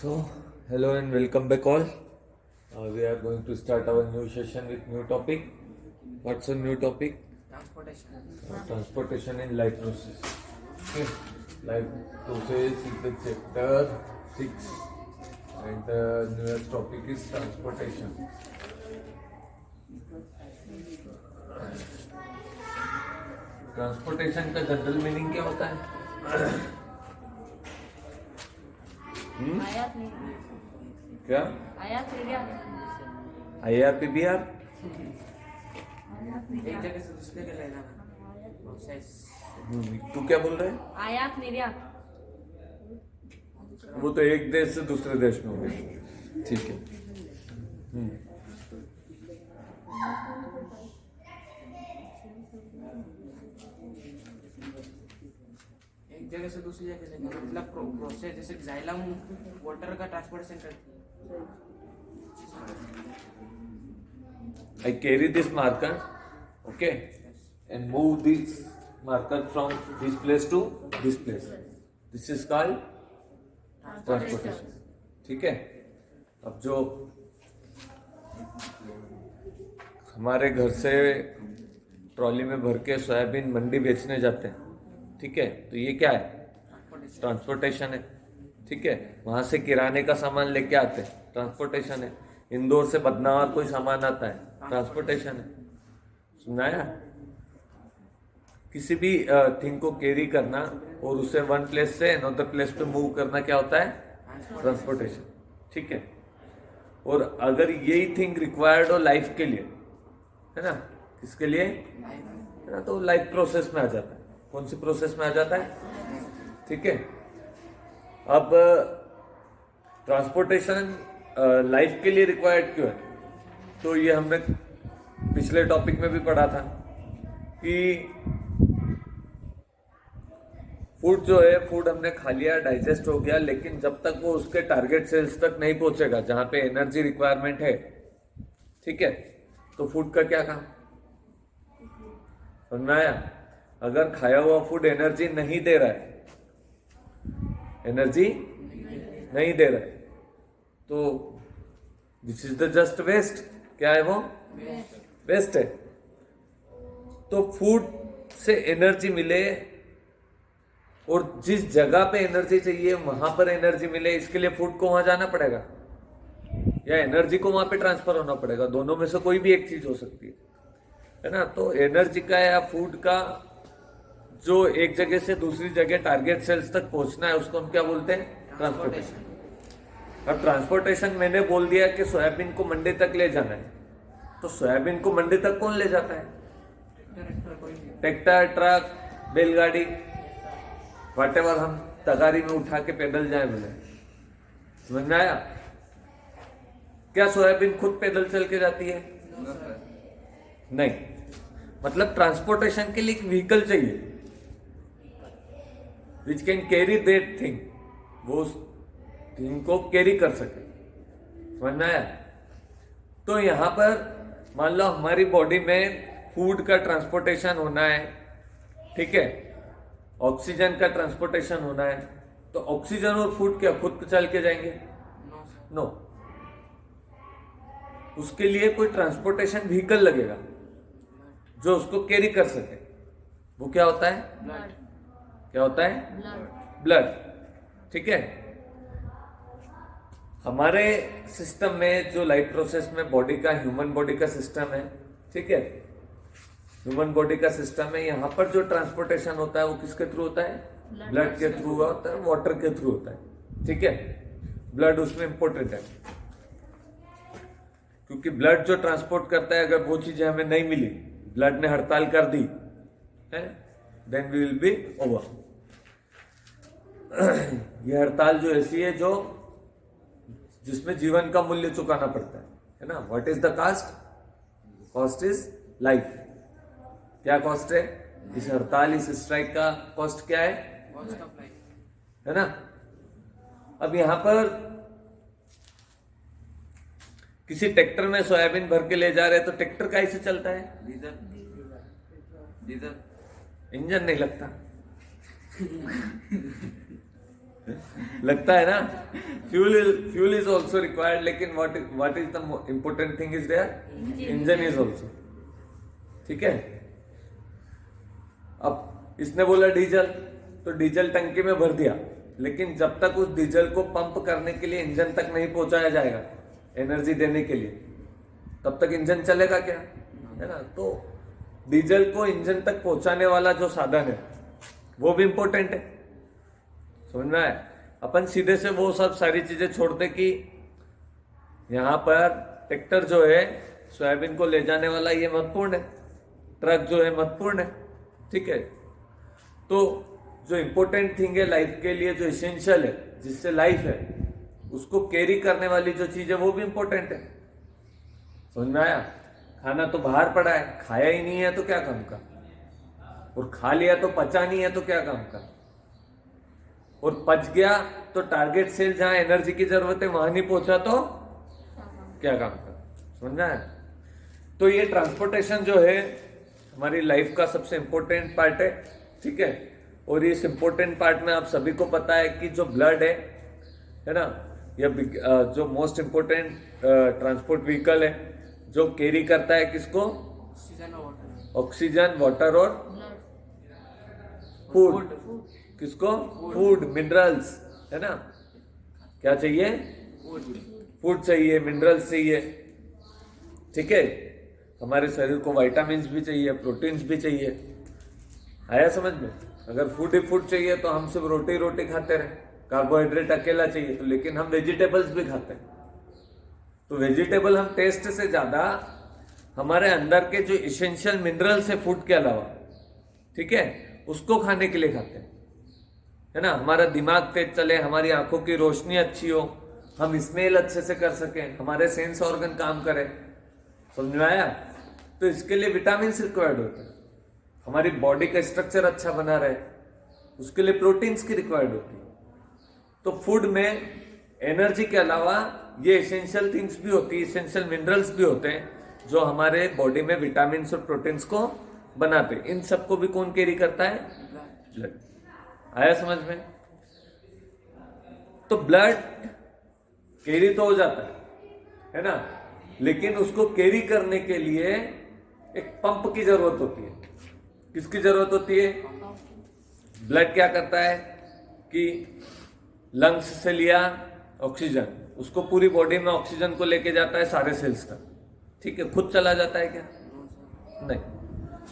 So, hello and welcome back all. We are going to start our new session with new topic. What's a new topic? Transportation in light process. Okay. Light process is the chapter 6 and the newest topic is transportation. Transportation का general meaning क्या होता है? क्या? IRPBR? एक जगह से दूसरे जगह लेना प्रोसेस। तू क्या बोल रहा है? आयात निर्यात। वो तो एक देश से दूसरे देश में हो गया। ठीक है। एक जगह से दूसरी जगह लेना मतलब प्रोसेस, जैसे जाइलम वाटर का ट्रांसपोर्टेशन करती है। I carry this marker, okay, and move this marker from this place to this place. This is called transportation. ठीक है? अब जो हमारे घर से ट्रॉली में भर के सोयाबीन मंडी बेचने जाते हैं, ठीक है, तो ये क्या है? ट्रांसपोर्टेशन है। ठीक है, वहां से किराने का सामान लेके आते हैं, ट्रांसपोर्टेशन है। इंदौर से बदनावर कोई सामान आता है, ट्रांसपोर्टेशन है। सुनाया? किसी भी थिंग को कैरी करना और उसे वन प्लेस से अनदर प्लेस पे मूव करना क्या होता है? ट्रांसपोर्टेशन। ठीक है, और अगर यही थिंग रिक्वायर्ड हो लाइफ के लिए, है ना, किसके लिए, है ना, तो लाइफ प्रोसेस में आ जाता है। कौन सी प्रोसेस में आ जाता है? ठीक है। अब ट्रांसपोर्टेशन लाइफ के लिए रिक्वायर्ड क्यों है? तो ये हमने पिछले टॉपिक में भी पढ़ा था कि फूड जो है, फूड हमने खा लिया, डाइजेस्ट हो गया, लेकिन जब तक वो उसके टारगेट सेल्स तक नहीं पहुंचेगा जहां पे एनर्जी रिक्वायरमेंट है, ठीक है, तो फूड का क्या काम? समझ में आया? अगर खाया हुआ फूड एनर्जी नहीं दे रहा है, एनर्जी नहीं दे रहा है, तो this is the just waste. क्या है वो? वेस्ट है। तो फूड से एनर्जी मिले और जिस जगह पे एनर्जी चाहिए वहां पर एनर्जी मिले, इसके लिए फूड को वहां जाना पड़ेगा या एनर्जी को वहां पे ट्रांसफर होना पड़ेगा। दोनों में से कोई भी एक चीज हो सकती है ना। तो एनर्जी का या फूड का जो एक जगह से दूसरी जगह टारगेट सेल्स तक पहुंचना है, उसको हम क्या बोलते हैं? ट्रांसपोर्टेशन। अब ट्रांसपोर्टेशन मैंने बोल दिया कि सोयाबीन को मंडी तक ले जाना है, तो सोयाबीन को मंडी तक कौन ले जाता है? ट्रैक्टर, ट्रक, बैलगाड़ी, व्हाटएवर हम तगारी में उठा के पैदल जाए बोले। समझ में आया? क्या सोयाबीन खुद पैदल चल के जाती है? नहीं। मतलब ट्रांसपोर्टेशन के लिए एक व्हीकल चाहिए which can carry that thing, वो उस थिंग को कैरी कर सके। समझ में आया? तो यहां पर मान लो हमारी बॉडी में फूड का ट्रांसपोर्टेशन होना है, ठीक है, ऑक्सीजन का ट्रांसपोर्टेशन होना है, तो ऑक्सीजन और फूड क्या खुद चल के जाएंगे? नो। उसके लिए कोई ट्रांसपोर्टेशन व्हीकल लगेगा जो उसको कैरी कर सके। वो क्या होता है? ब्लड। क्या होता है? ब्लड। ठीक है। हमारे सिस्टम में जो लाइफ प्रोसेस में बॉडी का, ह्यूमन बॉडी का सिस्टम है, ठीक है, ह्यूमन बॉडी का सिस्टम है, यहाँ पर जो ट्रांसपोर्टेशन होता है वो किसके थ्रू होता है? ब्लड के थ्रू होता है, वाटर के थ्रू होता है। ठीक है, ब्लड उसमें इंपॉर्टेंट है क्योंकि ब्लड जो ट्रांसपोर्ट करता है, अगर वो चीजें हमें नहीं मिली, ब्लड ने हड़ताल कर दी है, then we will be over. ये हड़ताल जो ऐसी है जो जिसमें जीवन का मूल्य चुकाना पड़ता है ना। What is the cost? Cost is life. क्या कॉस्ट है? इस हड़ताल, इस स्ट्राइक का कॉस्ट क्या है? कॉस्ट ऑफ लाइफ, है ना। अब यहां पर किसी ट्रैक्टर में सोयाबीन भर के ले जा रहे हैं, तो ट्रैक्टर कैसे चलता है? डीजल। इंजन नहीं लगता। लगता है ना, फ्यूल इज ऑल्सो रिक्वायर्ड, लेकिन what is the important thing is there, engine is also. ठीक है, अब इसने बोला डीजल, तो डीजल टंकी में भर दिया, लेकिन जब तक उस डीजल को पंप करने के लिए इंजन तक नहीं पहुंचाया जाएगा एनर्जी देने के लिए, तब तक इंजन चलेगा क्या, है ना। तो डीजल को इंजन तक पहुंचाने वाला जो साधन है वो भी इंपॉर्टेंट है, समझ में आया। अपन सीधे से वो सब सारी चीजें छोड़ते कि यहाँ पर ट्रैक्टर जो है सोयाबीन को ले जाने वाला, ये महत्वपूर्ण है, ट्रक जो है महत्वपूर्ण है, ठीक है। तो जो इंपॉर्टेंट थिंग है लाइफ के लिए, जो इसेंशियल है, जिससे लाइफ है, उसको कैरी करने वाली जो चीज है वो भी इंपॉर्टेंट है, समझ में आया। खाना तो बाहर पड़ा है, खाया ही नहीं है तो क्या काम का, और खा लिया तो पचा नहीं है तो क्या काम का, और पच गया तो टारगेट सेल जहां एनर्जी की जरूरत है वहां नहीं पहुंचा तो क्या काम का, समझ में आया। तो ये ट्रांसपोर्टेशन जो है हमारी लाइफ का सबसे इंपॉर्टेंट पार्ट है, ठीक है। और इस इंपॉर्टेंट पार्ट में आप सभी को पता है कि जो ब्लड है ना, यह जो मोस्ट इंपॉर्टेंट ट्रांसपोर्ट व्हीकल है, जो कैरी करता है किसको, ऑक्सीजन और वाटर, ऑक्सीजन, वाटर और फूड, किसको, फूड, मिनरल्स, है ना। क्या चाहिए, फूड चाहिए, मिनरल्स चाहिए, ठीक है। हमारे शरीर को विटामिन्स भी चाहिए, प्रोटीन्स भी चाहिए, आया समझ में। अगर फूड ही फूड चाहिए तो हम सिर्फ रोटी रोटी खाते रहे, कार्बोहाइड्रेट अकेला चाहिए तो, लेकिन हम वेजिटेबल्स भी खाते हैं, तो वेजिटेबल हम टेस्ट से ज्यादा हमारे अंदर के जो इसेंशियल मिनरल्स है फूड के अलावा, ठीक है, उसको खाने के लिए खाते हैं, है ना। हमारा दिमाग तेज चले, हमारी आंखों की रोशनी अच्छी हो, हम स्मेल अच्छे से कर सकें, हमारे सेंस ऑर्गन काम करें, समझ में आया। तो इसके लिए विटामिन रिक्वायर्ड होते हैं, हमारी बॉडी का स्ट्रक्चर अच्छा बना रहे, उसके लिए प्रोटीन्स की रिक्वायर्ड होती है। तो फूड में एनर्जी के अलावा ये एसेंशियल थिंग्स भी होती है, एसेंशियल मिनरल्स भी होते हैं, जो हमारे बॉडी में विटामिन और प्रोटीन्स को बनाते हैं। इन सबको भी कौन कैरी करता है, ब्लड। आया समझ में। तो ब्लड कैरी तो हो जाता है ना, लेकिन उसको कैरी करने के लिए एक पंप की जरूरत होती है। किसकी जरूरत होती है, ब्लड क्या करता है कि लंग्स से लिया ऑक्सीजन, उसको पूरी बॉडी में ऑक्सीजन को लेके जाता है सारे सेल्स तक, ठीक है। खुद चला जाता है क्या, नहीं।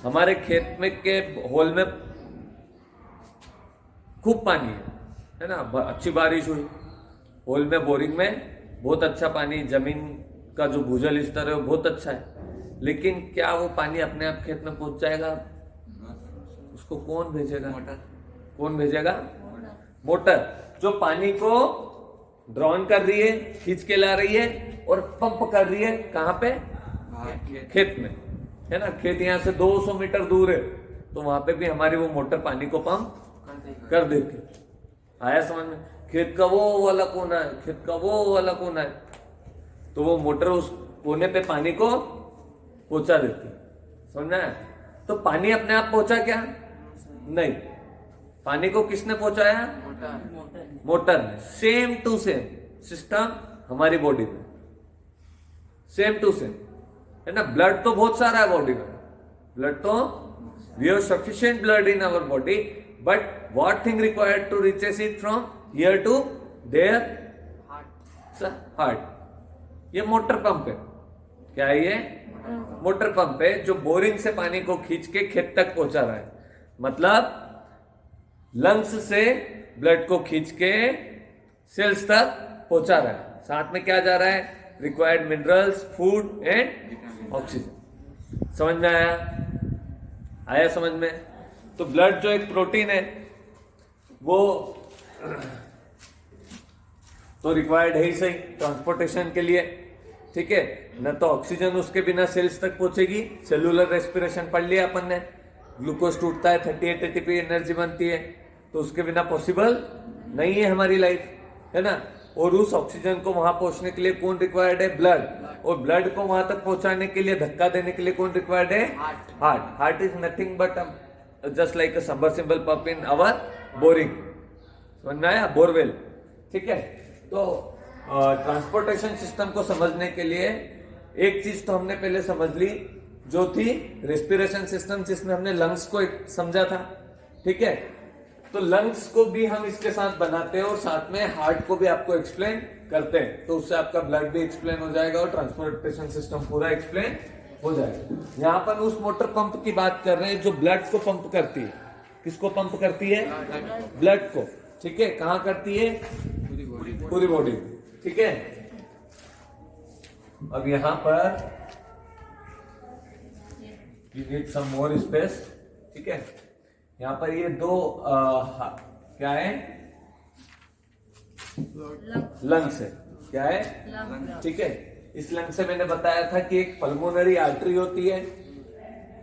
हमारे खेत में के होल में खूब पानी है ना, अच्छी बारिश हुई, होल में बोरिंग में बहुत अच्छा पानी, जमीन का जो भूजल स्तर है वो बहुत अच्छा है, लेकिन क्या वो पानी अपने आप खेत में पहुंच जाएगा, उसको कौन भेजेगा, कौन भेजेगा, मोटर, जो पानी को ड्रॉन कर रही है, खींच के ला रही है और पंप कर रही है, कहां पे, खेत में, है ना। खेत यहाँ से 200 मीटर दूर है, तो वहां पे भी हमारी वो मोटर पानी को पंप कर देती। आया समझ में। खेत का वो वाला कोना है, खेत का वो वाला कोना है, तो वो मोटर उस कोने पे पानी को पहुंचा देती, समझना है। तो पानी अपने आप पहुंचा क्या, नहीं, पानी को किसने पहुंचाया, मोटर ने। सेम टू सेम सिस्टम हमारी बॉडी में, सेम टू सेम, है ना। ब्लड तो बहुत सारा है बॉडी में, ब्लड तो we have sufficient blood in our body, but what thing required to reaches it from here to there, heart. ये मोटर पंप है, क्या है ये, मोटर पंप है, जो बोरिंग से पानी को खींच के खेत तक पहुंचा रहा है। मतलब लंग्स से ब्लड को खींच के सेल्स तक पहुंचा रहा है, साथ में क्या जा रहा है, required minerals, food and oxygen. समझ में आया, आया समझ में। तो ब्लड जो एक प्रोटीन है वो तो रिक्वायर्ड है ही सही ट्रांसपोर्टेशन के लिए, ठीक है। न तो ऑक्सीजन उसके बिना सेल्स तक पहुंचेगी, सेलुलर रेस्पिरेशन पढ़ लिया अपन ने, ग्लूकोज टूटता है, 38 एटीपी एनर्जी बनती है, तो उसके बिना पॉसिबल नहीं है हमारी लाइफ, है ना। और उस ऑक्सीजन को वहां पहुंचने के लिए कौन रिक्वायर्ड है, ब्लड, और ब्लड को वहां तक पहुंचाने के लिए, धक्का देने के लिए कौन रिक्वायर्ड है, heart. Heart is nothing but just like a submersible pump in our boring, समझ में आया? बोरवेल। ठीक है, तो ट्रांसपोर्टेशन सिस्टम को समझने के लिए एक चीज तो हमने पहले समझ ली, जो थी रेस्पिरेशन सिस्टम, जिसमें हमने लंग्स को समझा था। ठीक है, तो लंग्स को भी हम इसके साथ बनाते हैं और साथ में हार्ट को भी आपको एक्सप्लेन करते हैं, तो उससे आपका ब्लड भी एक्सप्लेन हो जाएगा और ट्रांसपोर्टेशन सिस्टम पूरा एक्सप्लेन हो जाएगा। यहाँ पर उस मोटर पंप की बात कर रहे हैं जो ब्लड को पंप करती है। किसको पंप करती है? ब्लड को। ठीक है, कहाँ करती है? पूरी बॉडी। ठीक है, अब यहां पर you need some more space. ठीक है, यहां पर ये दो क्या है? लंग्स है। क्या है? ठीक है, इस लंग से मैंने बताया था कि एक पल्मोनरी आर्टरी होती है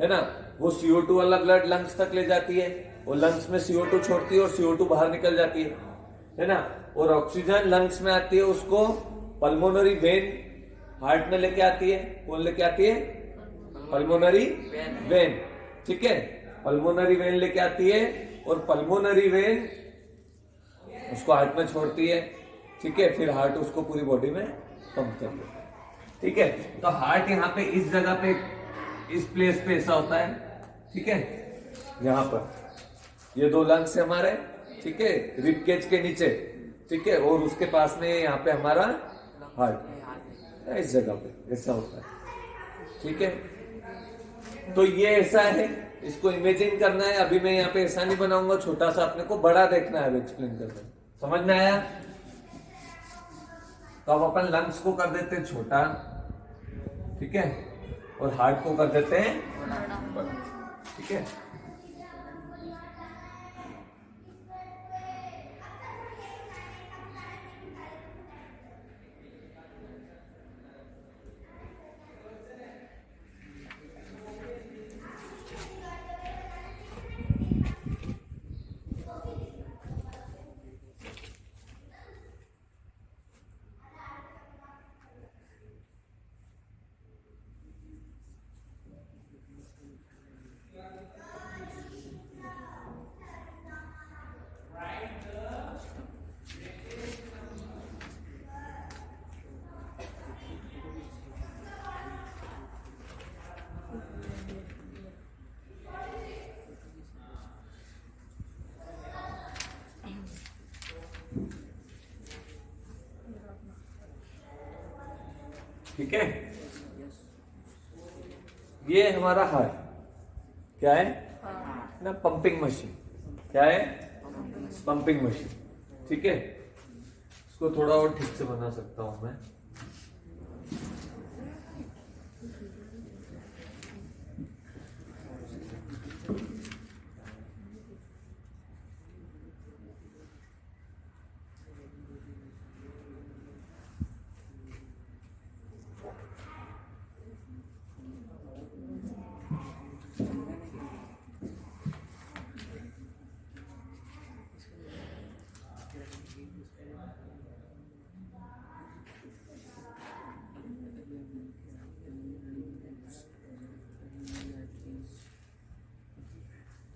ना, वो CO2 वाला ब्लड लंग्स तक ले जाती है, वो लंग्स में CO2 छोड़ती है और CO2 बाहर निकल जाती है ना, और ऑक्सीजन लंग्स में आती है, उसको पल्मोनरी वेन हार्ट में लेके आती है। कौन लेके आती है? Pulmonary vein. ठीक है, पल्मोनरी वेन लेके आती है और पल्मोनरी वेन उसको हार्ट में छोड़ती है। ठीक है, फिर हार्ट उसको पूरी बॉडी में पंप कर देता है। ठीक है, तो हार्ट यहाँ पे इस जगह पे, इस प्लेस पे ऐसा होता है। ठीक है, यहाँ पर ये दो लंग्स है हमारे। ठीक है, रिब केज के नीचे। ठीक है, और उसके पास में यहाँ पे हमारा हार्ट, इस जगह पे ऐसा होता है। ठीक है, तो ये ऐसा है, इसको इमेजिन करना है। अभी मैं यहाँ पे ऐसा नहीं बनाऊंगा, छोटा सा, अपने को बड़ा देखना है एक्सप्लेन करना। समझ में आया? तो अब अपन लंग्स को कर देते हैं छोटा। ठीक है, और हार्ट को कर देते हैं बड़ा। ठीक है, ठीक है, ये हमारा हार्ट क्या है ना, पंपिंग मशीन। क्या है? Pumping machine. ठीक है, इसको थोड़ा और ठीक से बना सकता हूं मैं।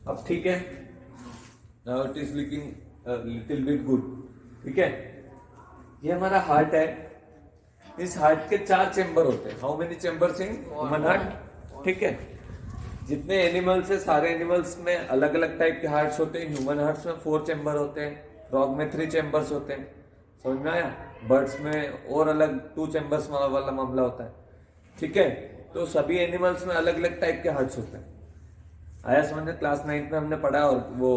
अब ठीक है, now it is looking little bit good. ठीक है, ये हमारा हार्ट है। इस हार्ट के 4 चेंबर होते हैं। How many chambers in human heart? ठीक है, जितने एनिमल्स है, सारे एनिमल्स में अलग अलग टाइप के हार्ट्स होते हैं। ह्यूमन हार्ट्स में 4 चेंबर होते हैं, फ्रॉग में 3 चेंबर्स होते हैं। समझ में आया? बर्ड्स में और अलग 2 चेंबर्स वाला मामला होता है। ठीक है, तो सभी एनिमल्स में अलग अलग टाइप के हार्ट्स होते हैं। आया समझने? क्लास 9 में हमने पढ़ा, और वो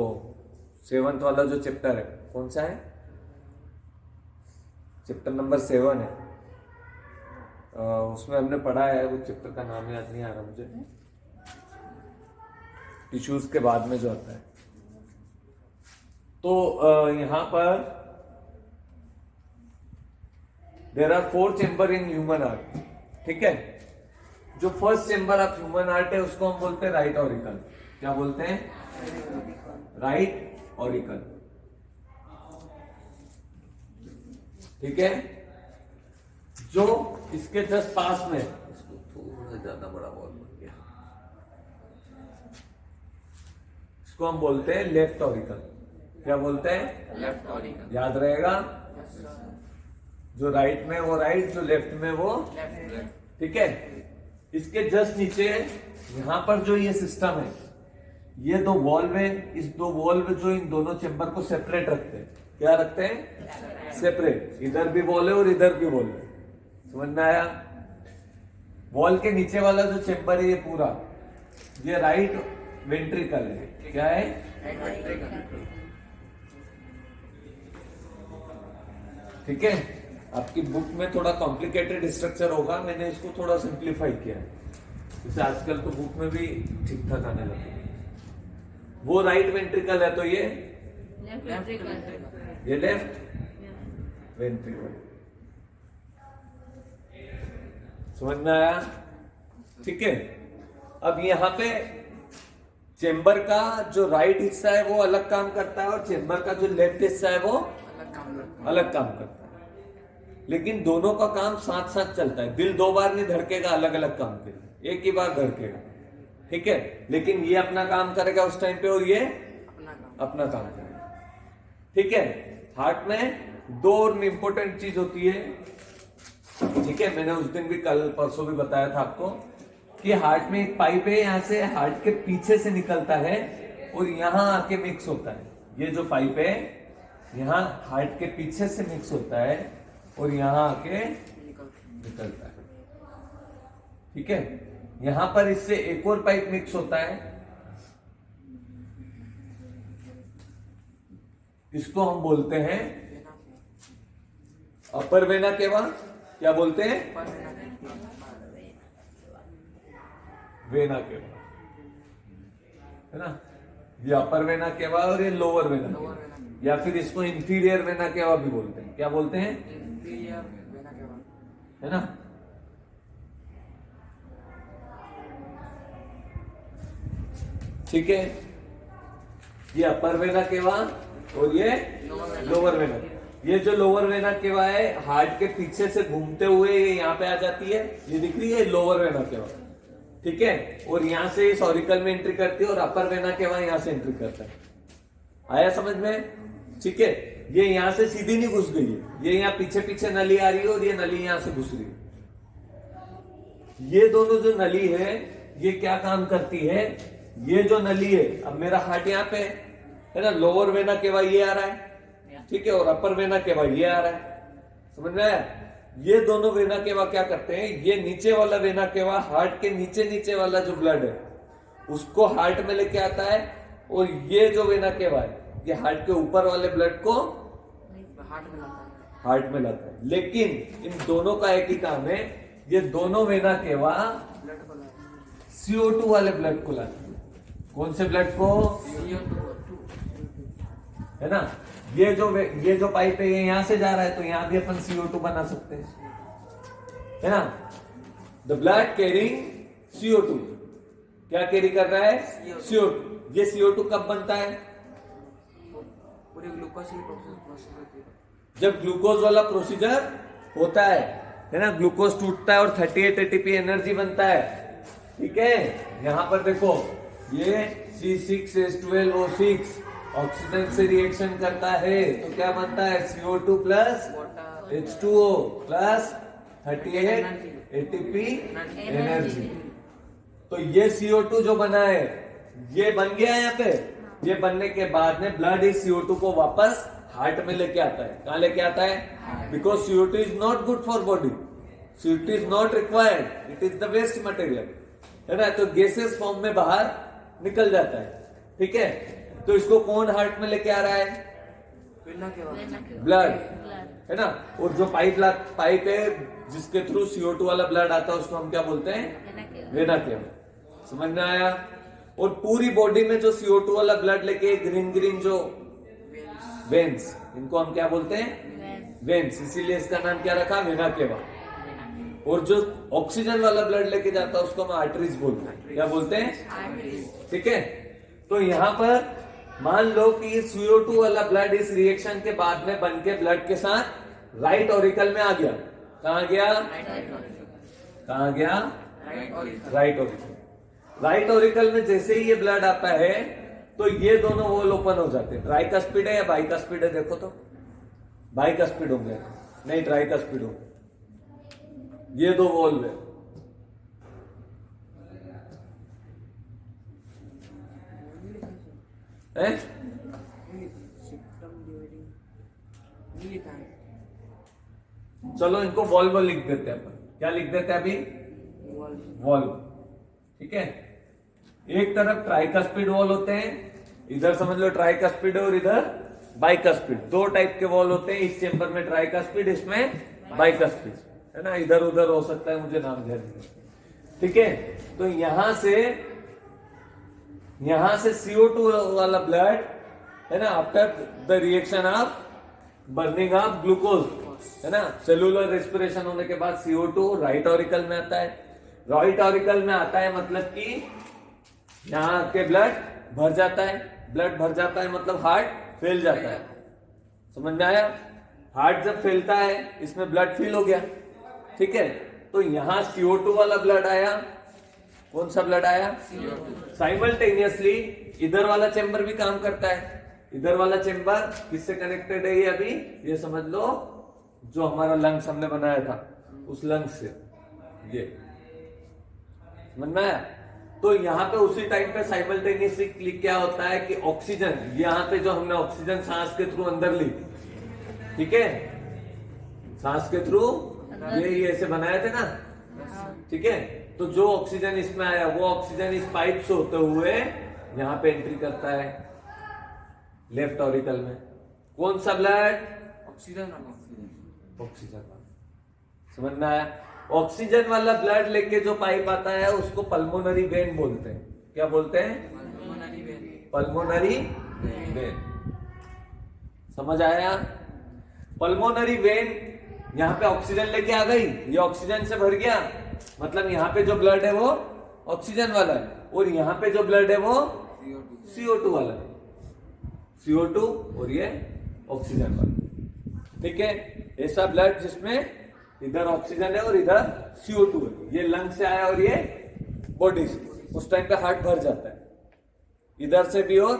7th वाला जो चैप्टर है, कौन सा है? चैप्टर नंबर 7 है। उसमें हमने पढ़ा है, वो चैप्टर का नाम याद नहीं आ रहा मुझे, टिश्यूज के बाद में जो आता है। तो यहां पर there are 4 chamber in human heart. ठीक है, जो first chamber of human heart है उसको हम बोलते हैं राइट ऑरिकल। क्या बोलते हैं? Right auricle. ठीक है, जो इसके जस्ट पास में, इसको थोड़ा ज्यादा बड़ा बॉल बन गया, इसको हम बोलते हैं लेफ्ट ऑरिकल। क्या बोलते हैं? Left auricle. याद रहेगा, यस सर। जो राइट में वो राइट, जो लेफ्ट में वो लेफ्ट। ठीक है। इसके जस्ट नीचे यहां पर जो ये सिस्टम है, ये दो वॉल्व है, इस दो वॉल्व जो इन दोनों चेंबर को सेपरेट रखते हैं, क्या रखते हैं? सेपरेट। इधर भी वॉल है और इधर भी वॉल है, समझ में आया? वॉल के नीचे वाला जो चेंबर है ये पूरा, ये राइट वेंट्रिकल है, क्या है? Right ventricle. ठीक है। आपकी बुक में थोड़ा कॉम्प्लिकेटेड स्ट्रक्चर होगा, मैंने इसको थोड़ा सिंप्लीफाई किया है, जैसे आजकल तो बुक में भी ठीक ठाक आने लगे। वो राइट वेंट्रिकल है तो ये लेफ्ट वेंट्रिकल। ये लेफ्ट वेंट्रिकल, समझ में आया? ठीक है। अब यहाँ पे चेंबर का जो राइट हिस्सा है वो अलग काम करता है और चेंबर का जो लेफ्ट हिस्सा है वो अलग काम करता है। अलग काम करता है, लेकिन दोनों का काम साथ साथ चलता है। दिल दो बार नहीं धड़केगा अलग अलग काम के लिए, एक ही बार धड़केगा, ठीक है। लेकिन ये अपना काम करेगा उस टाइम पे और ये अपना काम करेगा, ठीक है। हार्ट में दो और इंपॉर्टेंट चीज होती है, ठीक है। मैंने उस दिन भी कल परसों भी बताया था आपको कि हार्ट में एक पाइप है, यहां से हार्ट के पीछे से निकलता है और यहां आके मिक्स होता है। ये जो पाइप है यहां हार्ट के पीछे से मिक्स होता है और यहां आके निकलता है, ठीक है। यहां पर इससे एक और पाइप मिक्स होता है, इसको हम बोलते हैं अपर वेना केवा। क्या बोलते हैं? वेना केवा, है ना। ये अपर वेना केवा और ये लोअर वेना केवा, या फिर इसको इंफीरियर वेना केवा भी बोलते हैं। क्या बोलते हैं? इंफीरियर वेना केवा, है ना। ठीक है। ये अपर वेना केवा और ये लोअर वेना। ये जो लोअर वेना केवा है हार्ट के पीछे से घूमते हुए ये यहाँ पे आ जाती है, ये दिख रही है लोअर वेना केवा, ठीक है। और यहां से इस ऑरिकल में एंट्री करती है और अपर वेना केवा यहां से एंट्री करता है। आया समझ में? ठीक है। ये यहां से सीधी नहीं घुस गई है, ये यहाँ पीछे पीछे नली आ रही है और ये नली यहां से घुस रही है। ये दोनों जो नली है ये क्या काम करती है? ये जो नली है, अब मेरा हार्ट यहाँ पे है ना, लोअर वेना केवा ये आ रहा है, ठीक है, और अपर वेना केवा ये आ रहा है, समझ में आया? ये दोनों वेना केवा क्या करते हैं, ये नीचे वाला वेना केवा हार्ट के नीचे नीचे वाला जो ब्लड है उसको हार्ट में लेके आता है, और ये जो वेना केवा है ये हार्ट के ऊपर वाले ब्लड को हार्ट में लाता है। लेकिन इन दोनों का एक ही काम है, ये दोनों वेना केवा CO2 वाले ब्लड को लाते हैं। कौन से ब्लड को? है ना। ये जो पाइप है ये यहां से जा रहा है तो यहां भी अपन CO2 बना सकते हैं, है ना। द ब्लड कैरिंग CO2, क्या कैरी कर रहा है? CO2। ये CO2 कब बनता है? पूरी ग्लूकोज की प्रोसेस होती है जब ग्लूकोज वाला प्रोसीजर होता है ना। ग्लूकोज टूटता है और 38 ATP एनर्जी बनता है, ठीक है। यहां पर देखो ये C6H12O6 ऑक्सीजन से रिएक्शन करता है तो क्या बनता है? CO2 plus H2O plus 38 ATP energy. तो ये CO2 जो बना है ये बन गया यहाँ पे। ये बनने के बाद में ब्लड इस CO2 को वापस हार्ट में लेके आता है। कहां लेके आता है? Because CO2 is not good for body, CO2 is not required, it is the waste material, है ना। तो गैसेस फॉर्म में बाहर निकल जाता है, ठीक है। तो इसको कौन हार्ट में लेके आ रहा है? ब्लड, है ना। और जो पाइप है जिसके थ्रू CO2 वाला ब्लड आता है उसको हम क्या बोलते हैं? Vena cava. समझ में आया? और पूरी बॉडी में जो CO2 वाला ब्लड लेके ग्रीन ग्रीन जो वेन्स, इनको हम क्या बोलते हैं? वेन्स। इसीलिए इसका नाम क्या रखा? Vena cava. और जो ऑक्सीजन वाला ब्लड लेके जाता है उसको हम आर्टरीज बोलते हैं। क्या बोलते हैं? ठीक है। तो यहां पर मान लो कि CO2 वाला ब्लड इस रिएक्शन के बाद में बन के ब्लड के साथ राइट ऑरिकल में आ गया। कहां गया? कहां गया? Right auricle. राइट ऑरिकल में जैसे ही ये ब्लड आता है तो ये दोनों वॉल ओपन हो जाते हैं। ट्राइकस्पिड है या बाइकस्पिड है, देखो तो बाइकस्पिड होंगे, नहीं ट्राइकस्पिड होंगे। ये दो वॉल्व है, चलो इनको वॉल्व लिख देते हैं अपन। क्या लिख देते हैं अभी? वॉल्व। ठीक है, एक तरफ ट्राइकस्पिड वॉल होते हैं, इधर समझ लो ट्राइकस्पिड और इधर बाइकस्पिड। दो टाइप के वॉल होते हैं, इस चेंबर में ट्राइकस्पिड, इसमें बाइकस्पिड, है ना। इधर उधर हो सकता है, मुझे नाम ध्यान नहीं। ठीक है, तो यहां से CO2 वाला ब्लड, है ना, after the reaction of burning of glucose, है ना, सेलुलर रेस्पिरेशन होने के बाद CO2 राइट ऑरिकल में आता है। राइट ऑरिकल में आता है मतलब कि यहाँ के ब्लड भर जाता है। ब्लड भर जाता है मतलब हार्ट फैल जाता है। समझ में आया? हार्ट जब फैलता है, इसमें ब्लड फिल हो गया। ठीक है, तो यहां CO2 वाला ब्लड आया। कौन सा ब्लड आया? साइमल्टेनियसली इधर वाला चेंबर भी काम करता है। इधर वाला चेंबर किससे कनेक्टेड है? ये अभी ये समझ लो, जो हमारा लंग्स हमने बनाया था उस लंग्स से, ये समझ में आया? तो यहाँ पे उसी टाइम पे साइमल्टेनियसली क्या होता है कि ऑक्सीजन, यहाँ पे जो हमने ऑक्सीजन सांस के थ्रू अंदर ली, ठीक है, सांस के थ्रू ये ऐसे बनाए थे ना, ठीक है, तो जो ऑक्सीजन इसमें आया वो ऑक्सीजन इस पाइप से होते हुए यहाँ पे एंट्री करता है लेफ्ट ऑरिकल में। कौन सा ब्लड? ऑक्सीजन वाला। समझ में आया? ऑक्सीजन वाला ब्लड लेके जो पाइप आता है उसको पल्मोनरी वेन बोलते हैं। क्या बोलते हैं? Pulmonary vein. समझ आया? पल्मोनरी वेन यहाँ पे ऑक्सीजन लेके आ गई, ये ऑक्सीजन से भर गया, मतलब यहाँ पे जो ब्लड है वो ऑक्सीजन वाला है, और यहाँ पे जो ब्लड है वो CO2 वाला है। CO2 और ये ऑक्सीजन वाला। ठीक है, ऐसा ब्लड जिसमें इधर ऑक्सीजन है और इधर CO2 है, ये लंग से आया और ये बॉडी से, उस टाइम पे हार्ट भर जाता है, इधर से भी और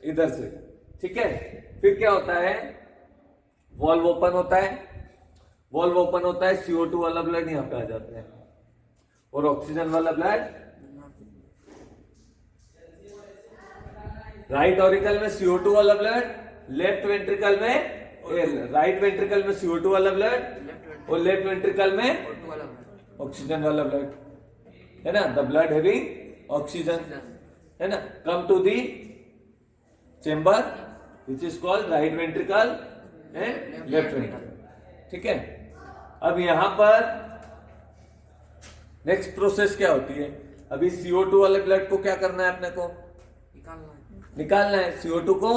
इधर से। ठीक है, फिर क्या होता है? वॉल्व ओपन होता है। वॉल्व ओपन होता है, CO2 वाला ब्लड यहाँ पे आ जाता है और ऑक्सीजन वाला ब्लड राइट ऑरिकल में CO2 वाला ब्लड, लेफ्ट वेंट्रिकल में, राइट वेंट्रिकल में CO2 वाला ब्लड और लेफ्ट वेंट्रिकल में ऑक्सीजन वाला ब्लड, है ना। द ब्लड हैविंग ऑक्सीजन, है ना, come to the chamber which is called right ventricle and left ventricle. ठीक है, अब यहां पर नेक्स्ट प्रोसेस क्या होती है? अभी CO2 वाले ब्लड को क्या करना है? अपने को निकालना है। CO2 को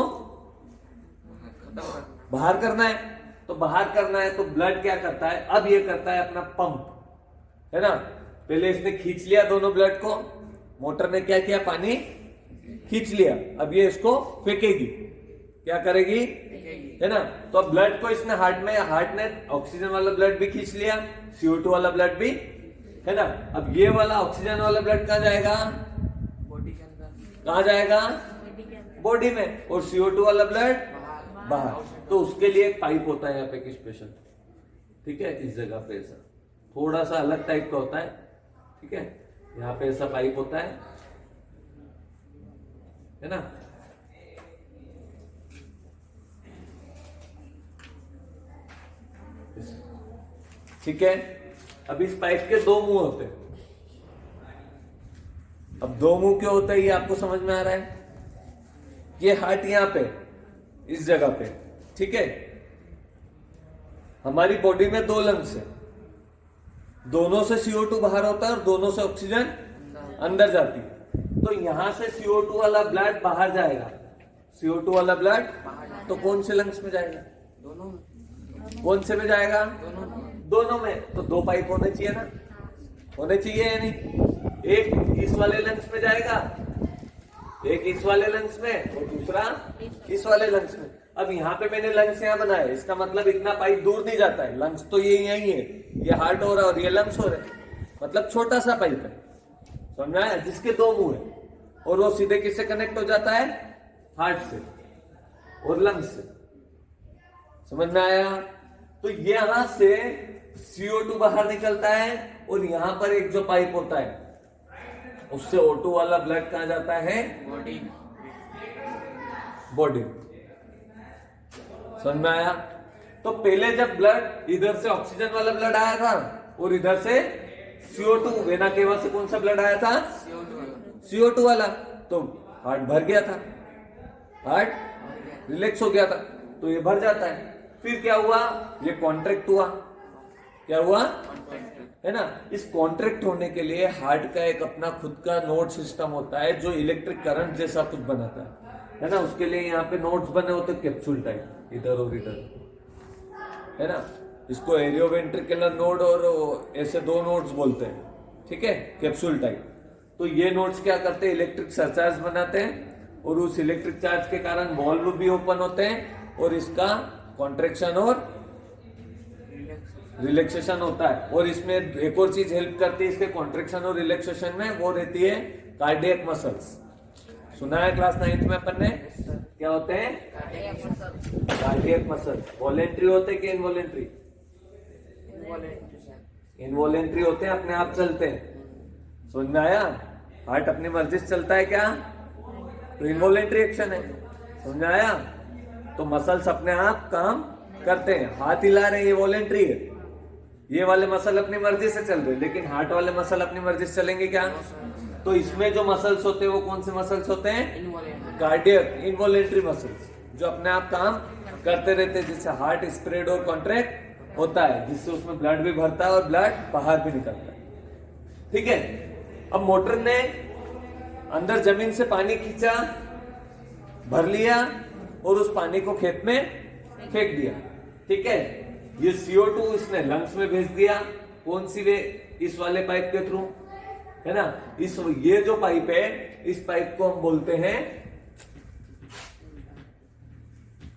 बाहर करना है। तो बाहर करना है तो ब्लड क्या करता है? अब ये करता है अपना पंप, है ना। पहले इसने खींच लिया दोनों ब्लड को, मोटर ने क्या किया? पानी खींच लिया। अब ये इसको फेंकेगी। क्या करेगी? है ना। तो अब ब्लड को इसने हार्ट ने ऑक्सीजन वाला ब्लड भी खींच लिया, CO2 वाला ब्लड भी, है ना। अब ये वाला ऑक्सीजन वाला ब्लड कहाँ जाएगा? बॉडी के अंदर। कहाँ जाएगा? बॉडी में। और CO2 वाला ब्लड बाहर। तो उसके लिए एक पाइप होता है यहाँ पे स्पेशल, ठीक है, इस जगह पे ऐसा थोड़ा सा अलग टाइप का होता है। ठीक है, यहाँ पे ऐसा पाइप होता है ना। ठीक है, अब इस पाइप के दो मुंह होते हैं। अब दो मुंह क्यों होता है ये आपको समझ में आ रहा है? ये हार्ट यहां पे इस जगह पे, ठीक है। हमारी बॉडी में दो लंग्स है, दोनों से CO2 बाहर होता है और दोनों से ऑक्सीजन अंदर जाती है। तो यहां से CO2 वाला ब्लड बाहर जाएगा। CO2 वाला ब्लड तो कौन से लंग्स में जाएगा? दोनों में। कौन से में जाएगा? दोनों में। तो दो पाइप होने चाहिए ना, होने चाहिए या नहीं? एक इस वाले लंग्स में जाएगा, एक इस वाले लंग्स में और दूसरा इस वाले लंग्स में। अब यहाँ पे मैंने लंग्स यहाँ बनाया, इसका मतलब इतना पाइप दूर नहीं जाता है। लंग्स तो ये यही है, ये हार्ट हो रहा है और ये लंग्स हो रहे हैं, मतलब छोटा सा पाइप है, समझ में आया? जिसके दो मुंह है, और वो सीधे किससे कनेक्ट हो जाता है? हार्ट से और लंग्स से। समझ में आया? तो यहां से CO2 बाहर निकलता है और यहां पर एक जो पाइप होता है उससे O2 वाला ब्लड कहां जाता है? बॉडी। बॉडी। समझ में आया? तो पहले जब ब्लड इधर से ऑक्सीजन वाला ब्लड आया था और इधर से CO2 वेना केवा से कौन सा ब्लड आया था? CO2 वाला। तो हार्ट भर गया था, हार्ट रिलैक्स हो गया था, तो ये भर जाता है। फिर क्या हुआ? ये कॉन्ट्रैक्ट हुआ। क्या हुआ? है ना? इस कॉन्ट्रैक्ट होने के लिए हार्ट का एक अपना खुद का नोड सिस्टम होता है जो इलेक्ट्रिक करंट जैसा कुछ बनाता है ना? उसके लिए यहाँ पे नोड्स बने होते हैं कैप्सूल टाइप, इधर और इधर, है ना? इसको एरियोवेंट्रिकुलर नोड और ऐसे दो नोड्स बोलते हैं, ठीक है, कैप्सूल टाइप। तो ये नोड्स क्या करते हैं? इलेक्ट्रिक सरचार्ज बनाते हैं और उस इलेक्ट्रिक चार्ज के कारण वॉल्व भी ओपन होते हैं और इसका कॉन्ट्रेक्शन और रिलैक्सेशन होता है। और इसमें एक और चीज हेल्प करती है इसके कॉन्ट्रेक्शन और रिलैक्सेशन में, वो रहती है कार्डियक मसल्स। सुना है क्लास 9th में अपन ने? क्या होते हैं? Cardiac muscles. वॉलेंट्री होते हैं कि इनवॉलेंट्री? इनवॉलेंट्री होते हैं, अपने आप चलते हैं। समझ में आया? हार्ट अपनी मर्जी से चलता है क्या? तो इनवॉलेंट्री एक्शन है। समझ में आया? तो मसल्स अपने आप काम करते हैं। हाथ हिला रहे हैं, ये वॉलेंट्री है। ये वाले मसल अपनी मर्जी से चल रहे हैं, लेकिन हार्ट वाले मसल अपनी मर्जी से चलेंगे क्या? तो इसमें जो मसल्स होते हैं वो कौन से मसल्स होते हैं? कार्डियक इनवॉलेंट्री मसल्स, जो अपने आप काम करते रहते हैं, जिससे हार्ट स्प्रेड और कॉन्ट्रैक्ट होता है, जिससे उसमें ब्लड भी भरता है और ब्लड बाहर भी निकलता है। ठीक है? अब मोटर ने अंदर जमीन से पानी खींचा, भर लिया और उस पानी को खेत में फेंक दिया। ठीक है? ये CO2 इसने लंग्स में भेज दिया। कौन सी वे? इस वाले पाइप के थ्रू, है ना? ये जो पाइप है, इस पाइप को हम बोलते हैं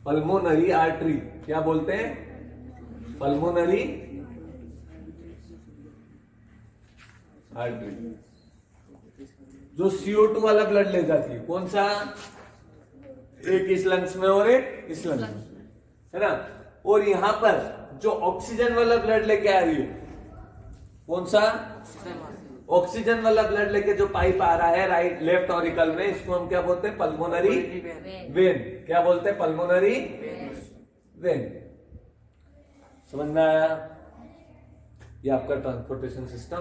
पल्मोनरी आर्टरी। क्या बोलते हैं? पल्मोनरी आर्टरी, जो CO2 वाला ब्लड ले जाती है। कौन सा? एक इस लंग्स में और एक इस लंग्स में, है ना? और यहां पर जो ऑक्सीजन वाला ब्लड लेके आ रही है, कौन सा? ऑक्सीजन वाला ब्लड लेके जो पाइप आ रहा है राइट लेफ्ट ऑरिकल में, इसको हम क्या बोलते हैं? Pulmonary vein. क्या बोलते हैं? Pulmonary vein. समझ में आया? ये आपका ट्रांसपोर्टेशन सिस्टम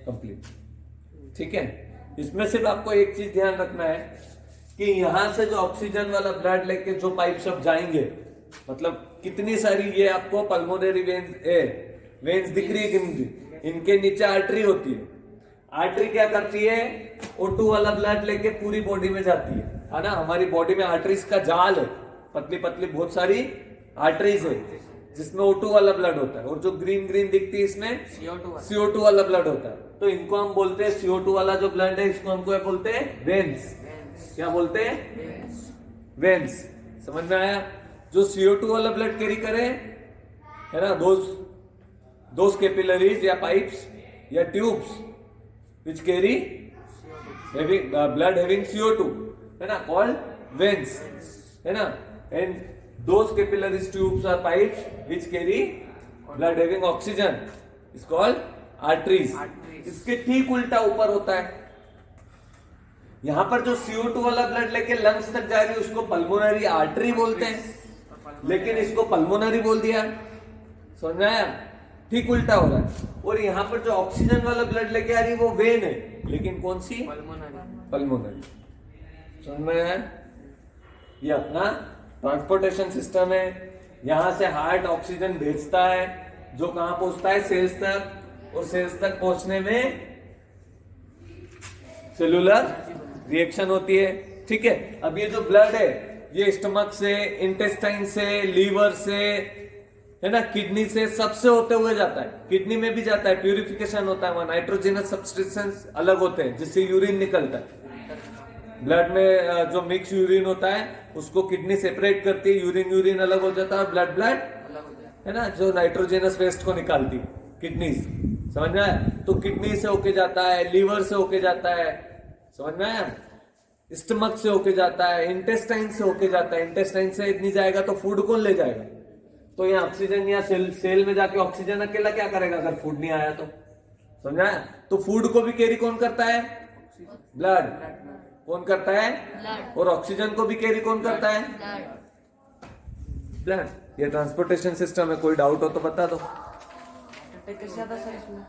कंप्लीट। ठीक है? इसमें सिर्फ आपको एक चीज ध्यान रखना है कि यहां से जो ऑक्सीजन वाला ब्लड लेके जो पाइप सब जाएंगे, मतलब कितनी सारी ये आपको पल्मोनरी वेन्स दिख रही है कितनी? इनके नीचे आर्टरी होती है। आर्टरी क्या करती है? O2 वाला ब्लड लेके पूरी बॉडी में जाती है ना? हमारी बॉडी में आर्टरीज का जाल है, पतली पतली बहुत सारी आर्टरीज है, जिसमें O2 वाला ब्लड होता है। और जो ग्रीन ग्रीन दिखती है इसमें CO2 वाला ब्लड होता है। तो इनको हम बोलते हैं CO2 वाला जो ब्लड है, इसको हमको बोलते हैं वेन्स। क्या बोलते हैं? वेन्स। समझ में आया? जो CO2 वाला ब्लड कैरी करे, है ना, दोस कैपिलरीज या पाइप्स या tubes which carry blood having CO2, है ना, called veins, है ना, and those capillaries, tubes or pipes which carry blood having oxygen is called arteries. इसके ठीक उल्टा ऊपर होता है। यहां पर जो CO2 वाला ब्लड लेके लंग्स तक जा रही है उसको पल्मोनरी आर्टरी बोलते हैं, लेकिन इसको पल्मोनरी बोल दिया। समझ में आया? ठीक उल्टा हो रहा है। और यहां पर जो ऑक्सीजन वाला ब्लड लेके आ रही है वो वेन है, लेकिन कौन सी? पल्मोनरी। समझ में आया? ये अपना ट्रांसपोर्टेशन सिस्टम है। यहां से हार्ट ऑक्सीजन भेजता है, जो कहां पहुंचता है? सेल्स तक। और सेल्स तक पहुंचने में सेलुलर रिएक्शन होती है। ठीक है? अब ये जो ब्लड है, ये स्टमक से, इंटेस्टाइन से, लीवर से, है ना, किडनी से, सबसे होते हुए जाता है। किडनी में भी जाता है, प्यूरिफिकेशन होता है, वहां नाइट्रोजनस सब्सटेंस अलग होते हैं जिससे यूरिन निकलता है। ब्लड में जो मिक्स यूरिन होता है उसको किडनी सेपरेट करती है, यूरिन अलग हो जाता है और ब्लड है ना, जो नाइट्रोजनस वेस्ट को निकालती किडनी। समझ में आया? तो किडनी से होके जाता है, लीवर से होके जाता है, समझ में आया? स्टमक से होके जाता है, इंटेस्टाइन से होके जाता है, इंटेस्टाइन से नहीं जाएगा तो फूड कौन ले जाएगा? तो यहाँ ऑक्सीजन या सेल में जाके ऑक्सीजन अकेला क्या करेगा अगर फूड नहीं आया तो? समझ आया? तो फूड को भी कैरी कौन करता है? ब्लड। कौन करता है? ब्लड। और ऑक्सीजन को भी कैरी कौन करता है? ब्लड। ब्लड। ये ट्रांसपोर्टेशन सिस्टम है, कोई डाउट हो तो बता दो। अटैक कैसे आता है सर इसमें?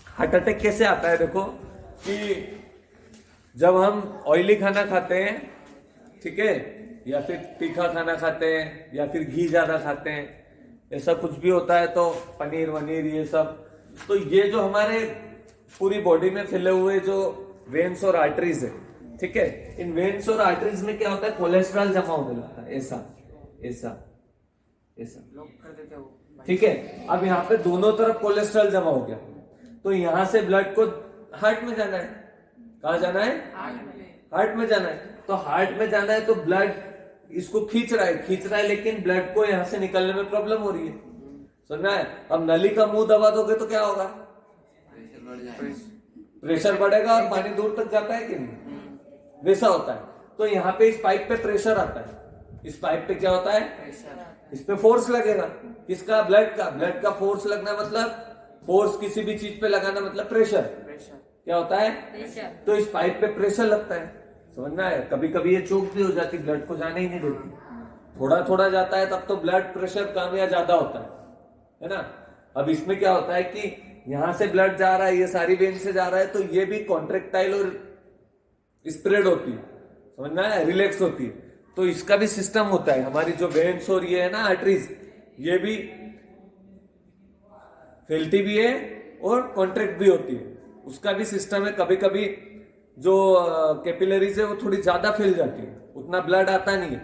हार्ट अटैक कैसे आता है? देखो कि जब हम ऑयली खाना खाते हैं, ठीक है, या फिर तीखा खाना खाते हैं, या फिर घी ज्यादा खाते हैं, ऐसा कुछ भी होता है, तो पनीर वनीर ये सब, तो ये जो हमारे पूरी बॉडी में फैले हुए जो वेन्स और आर्टरीज है, ठीक है, इन वेन्स और आर्टरीज में क्या होता है? कोलेस्ट्रॉल जमा होने लगता है, ऐसा ऐसा ऐसा, लोग कर देते हैं वो। ठीक है। अब यहाँ पे दोनों तरफ कोलेस्ट्रॉल जमा हो गया, तो यहां से ब्लड को हार्ट में जाना है। कहा जाना है? हार्ट में जाना है। तो हार्ट में जाना है तो ब्लड इसको खींच रहा है, लेकिन ब्लड को यहां से निकलने में प्रॉब्लम हो रही है। सुनना है? अब नली का मुंह दबा दोगे तो क्या होगा? प्रेशर बढ़ेगा और पानी दूर तक जाता है कि नहीं? वैसा होता है। तो यहाँ पे इस पाइप पे प्रेशर आता है, इस पाइप पे क्या होता है? इस पे फोर्स लगेगा, किसका? ब्लड का। ब्लड का फोर्स लगना मतलब, फोर्स किसी भी चीज पे लगाना मतलब प्रेशर। क्या होता है? प्रेशर। तो इस पाइप पे प्रेशर लगता है, समझना है? कभी कभी ये चोक भी हो जाती, ब्लड को जाने ही नहीं देती, थोड़ा थोड़ा जाता है, तब तो ब्लड प्रेशर कम या ज्यादा होता है ना? अब इसमें क्या होता है कि यहां से ब्लड जा रहा है, ये सारी वेन से जा रहा है, तो ये भी कॉन्ट्रेक्टाइल और स्प्रेड होती है, समझना है? रिलैक्स होती है। तो इसका भी सिस्टम होता है, हमारी जो वेन्स और ये है ना आर्टरीज, ये भी फैलती भी है और कॉन्ट्रैक्ट भी होती है, उसका भी सिस्टम है। कभी कभी जो कैपिलरीज है वो थोड़ी ज्यादा फैल जाती है, उतना ब्लड आता नहीं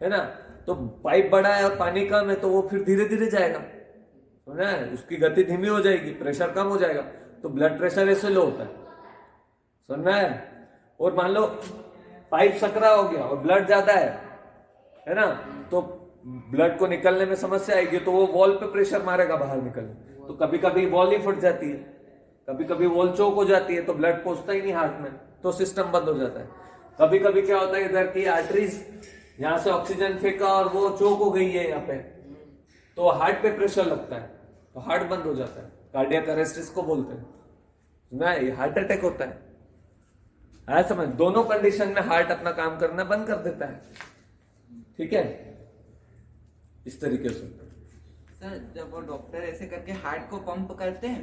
है ना? तो पाइप बड़ा है और पानी कम है, तो वो फिर धीरे धीरे जाएगा, समझना है? उसकी गति धीमी हो जाएगी, प्रेशर कम हो जाएगा, तो ब्लड प्रेशर ऐसे लो होता है, समझना है? और मान लो पाइप सकरा हो गया और ब्लड ज्यादा है ना? तो ब्लड को निकलने में समस्या आएगी, तो वो वॉल पे प्रेशर मारेगा बाहर निकलने, तो कभी कभी वॉल ही फट जाती है, कभी कभी वॉल चोक हो जाती है, तो ब्लड पहुंचता ही नहीं हार्ट में, तो सिस्टम बंद हो जाता है। कभी कभी क्या होता है, इधर की आर्टरीज यहां से ऑक्सीजन फेंका और वो चोक हो गई है यहाँ पे, तो हार्ट पे प्रेशर लगता है, तो हार्ट बंद हो जाता है, कार्डियक अरेस्ट इसको बोलते हैं ना? ये हार्ट अटैक होता है। आया समझ? दोनों कंडीशन में हार्ट अपना काम करना बंद कर देता है, ठीक है? इस तरीके से सर जब वो डॉक्टर ऐसे करके हार्ट को पंप करते हैं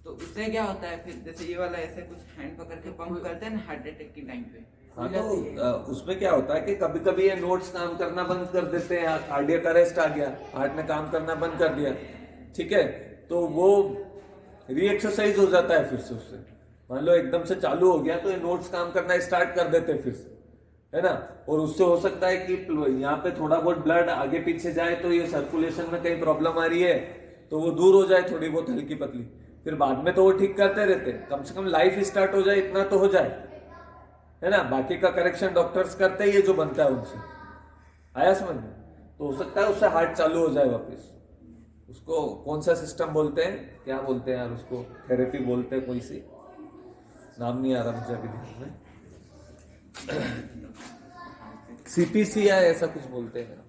तो उससे क्या होता है फिर? जैसे ये वाला ऐसे कुछ हैंड पकड़ के पंप करते हैं ना हार्ट अटैक के टाइम पे। हाँ, तो उसमें क्या होता है कि कभी कभी ये नोड्स काम करना बंद कर देते हैं, कार्डियक अरेस्ट आ गया, हार्ट ने काम करना बंद कर दिया, ठीक है, तो वो री-एक्सरसाइज हो जाता है फिर से उससे। मान लो एकदम से चालू हो गया तो ये नोड्स काम करना स्टार्ट कर देते हैं फिर से, है ना? और उससे हो सकता है कि यहाँ पे थोड़ा बहुत ब्लड आगे पीछे जाए, तो ये सर्कुलेशन में कहीं प्रॉब्लम आ रही है तो वो दूर हो जाए, थोड़ी बहुत हल्की पतली, फिर बाद में तो वो ठीक करते रहते हैं, कम से कम लाइफ स्टार्ट हो जाए, इतना तो हो जाए, है ना? बाकी का करेक्शन डॉक्टर्स करते ही है जो बनता है उनसे। आया समझ में? तो हो सकता है उससे हार्ट चालू हो जाए वापस। उसको कौन सा सिस्टम बोलते हैं, क्या बोलते हैं यार उसको? थेरेपी बोलते हैं, कोई सी नाम नहीं आ रहा मुझे अभी ध्यान में, सीपीसी या ऐसा कुछ बोलते हैं।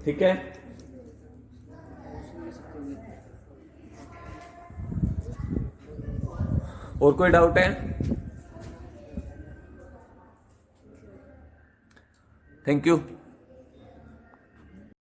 ठीक है, और कोई डाउट है? Thank you.